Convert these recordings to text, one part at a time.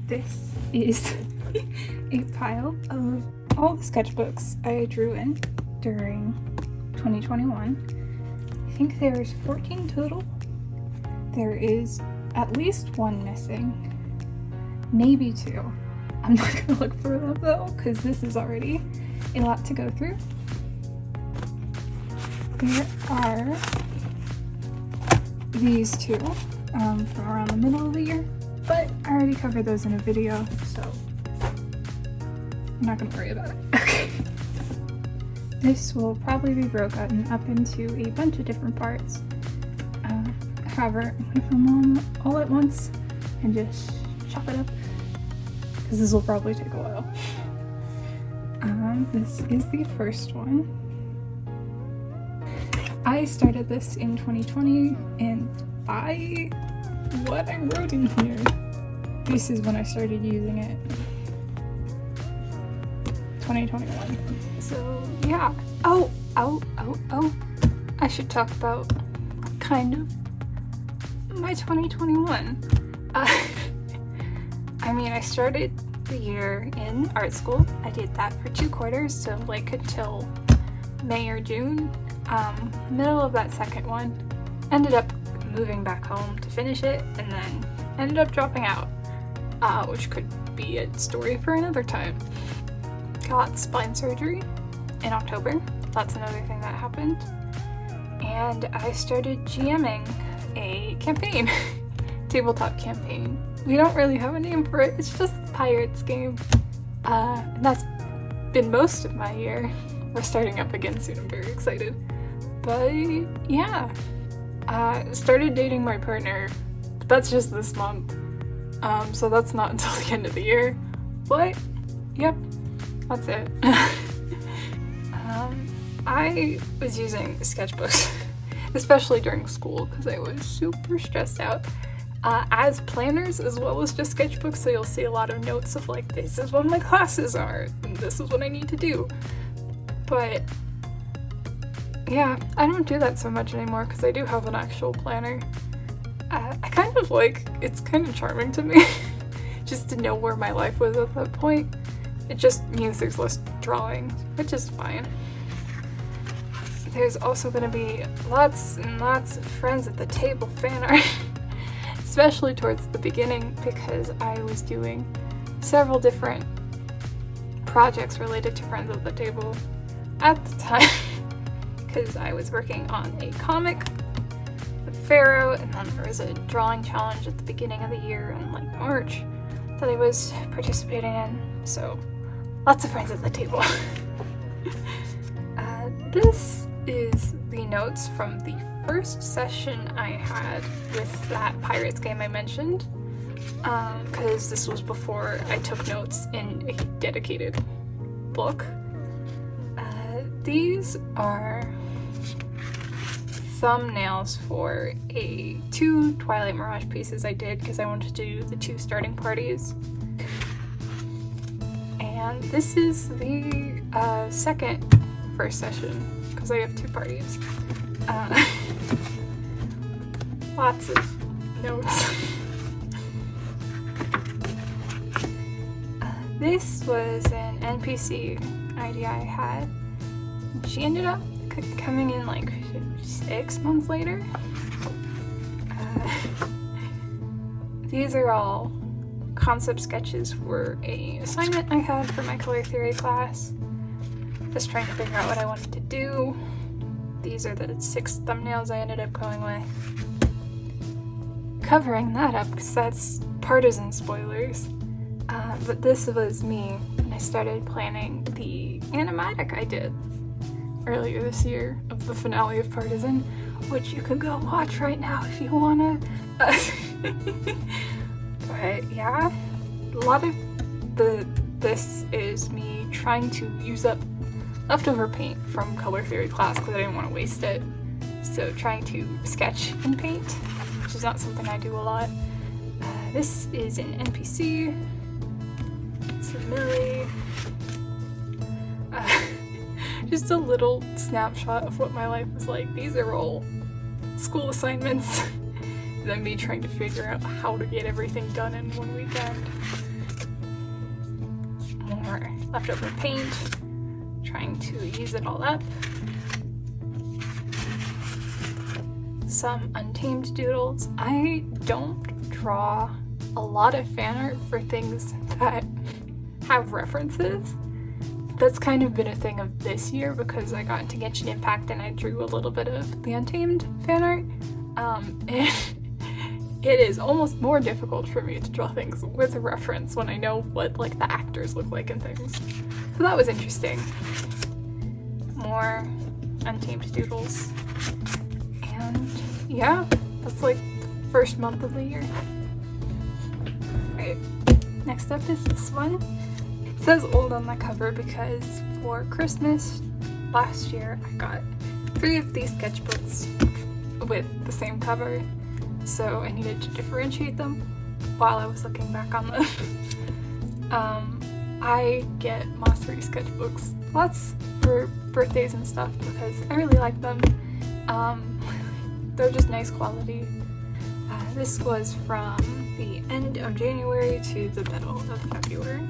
This is a pile of all the sketchbooks I drew in during 2021. I think there's 14 total. There is at least one missing, maybe two. I'm not gonna look for them though, because this is already a lot to go through. There are these two from around the middle of the year, but I already covered those in a video, so I'm not gonna worry about it. Okay. This will probably be broken up into a bunch of different parts. However, I'm gonna film them all at once and just chop it up, because this will probably take a while. This is the first one. I started this in 2020, and by what I wrote in here, this is when I started using it. 2021. So yeah. Oh. I should talk about kind of my 2021. I mean, I started the year in art school. I did that for 2 quarters, so like until May or June. Middle of that second one, ended up moving back home to finish it, and then ended up dropping out, which could be a story for another time. Got spine surgery in October. That's another thing that happened. And I started GMing a campaign, tabletop campaign. We don't really have a name for it, it's just a Pirates game. And that's been most of my year. We're starting up again soon, I'm very excited. But yeah, started dating my partner, but that's just this month. So that's not until the end of the year. But yep, that's it. I was using sketchbooks, especially during school, because I was super stressed out. As planners as well as just sketchbooks, so you'll see a lot of notes of like, this is what my classes are, and this is what I need to do. But yeah, I don't do that so much anymore because I do have an actual planner. I kind of like, it's kind of charming to me just to know where my life was at that point. It just means there's less drawing, which is fine. There's also going to be lots and lots of friends at the table fan art, especially towards the beginning, because I was doing several different projects related to friends at the table at the time, because I was working on a comic with Pharaoh, and then there was a drawing challenge at the beginning of the year in like March that I was participating in, so lots of friends at the table. This is the notes from the first session I had with that Pirates game I mentioned, because this was before I took notes in a dedicated book. These are thumbnails for 2 Twilight Mirage pieces I did because I wanted to do the 2 starting parties. And this is the first session, because I have 2 parties. Lots of notes. This was an NPC idea I had. She ended up coming in like 6 months later. These are all concept sketches for an assignment I had for my color theory class. Just trying to figure out what I wanted to do. These are the 6 thumbnails I ended up going with. Covering that up, because that's partisan spoilers. But this was me, and I started planning the animatic I did earlier this year of the finale of Partisan, which you can go watch right now if you wanna. But yeah, a lot of this is me trying to use up leftover paint from color theory class because I didn't want to waste it. So trying to sketch and paint, which is not something I do a lot. This is an NPC. It's a Millie. Just a little snapshot of what my life was like. These are all school assignments. And then me trying to figure out how to get everything done in one weekend. more leftover paint, trying to use it all up. Some untamed doodles. I don't draw a lot of fan art for things that have references. That's kind of been a thing of this year because I got into Genshin Impact and I drew a little bit of the untamed fan art. And it is almost more difficult for me to draw things with a reference when I know what like the actors look like and things. So that was interesting. More untamed doodles. And yeah, that's like the first month of the year. Alright, next up is this one. It says old on the cover because for Christmas last year I got 3 of these sketchbooks with the same cover, so I needed to differentiate them while I was looking back on them. I get Moss-free sketchbooks lots for birthdays and stuff because I really like them. They're just nice quality. This was from the end of January to the middle of February.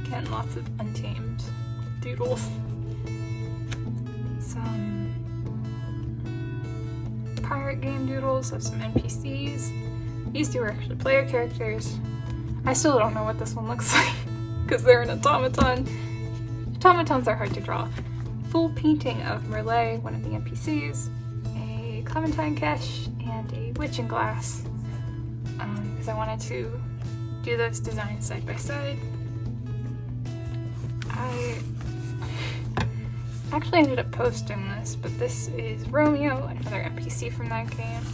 Again, lots of untamed doodles. Some pirate game doodles of some NPCs. These two are actually player characters. I still don't know what this one looks like because they're an automaton. Automatons are hard to draw. Full painting of Merle, one of the NPCs, a Clementine Cache, and a Witch in Glass. Because I wanted to do those designs side by side. I actually ended up posting this, but this is Romeo, another NPC from that game.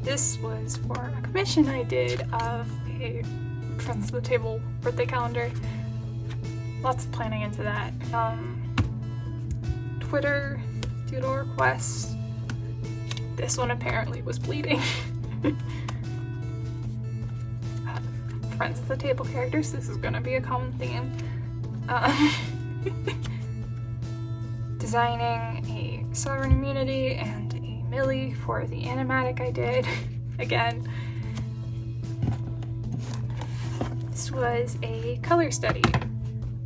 This was for a commission I did of a Friends of the Table birthday calendar. Lots of planning into that. Twitter doodle requests. This one apparently was bleeding. Friends of the Table characters. This is gonna be a common theme. Designing a Sovereign Immunity and a Millie for the animatic I did. Again. This was a color study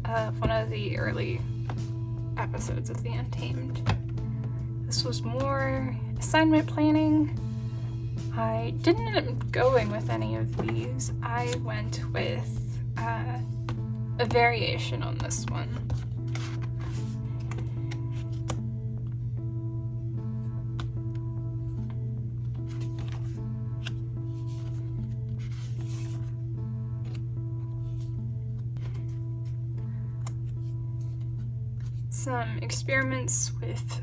of one of the early episodes of The Untamed. This was more assignment planning. I didn't end up going with any of these. I went with a variation on this one. Some experiments with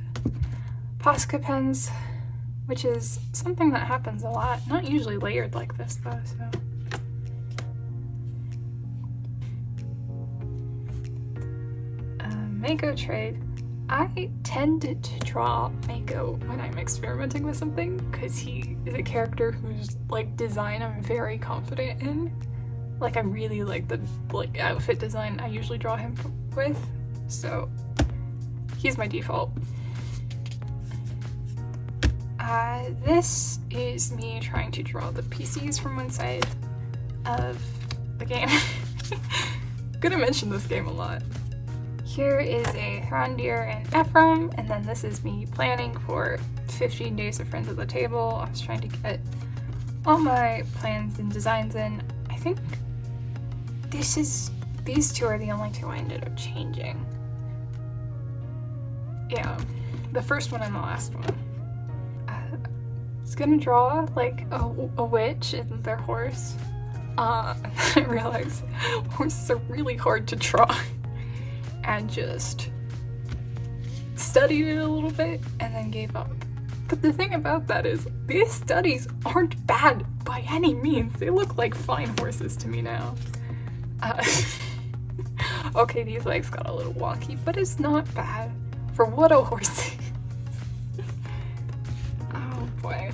Posca pens, which is something that happens a lot. Not usually layered like this though, so. Mako trade. I tend to draw Mako when I'm experimenting with something because he is a character whose like design I'm very confident in. Like I really like the like outfit design I usually draw him with, so he's my default. This is me trying to draw the PCs from one side of the game. Gonna mention this game a lot. Here is a Hrondir and Ephraim, and then this is me planning for 15 days of Friends at the Table. I was trying to get all my plans and designs in. I think these two are the only two I ended up changing. Yeah, the first one and the last one. I was gonna draw like a witch and their horse. And then I realized horses are really hard to draw. And just studied it a little bit and then gave up. But the thing about that is these studies aren't bad by any means. They look like fine horses to me now. Okay, these legs got a little wonky, but it's not bad for what a horse is. Oh boy.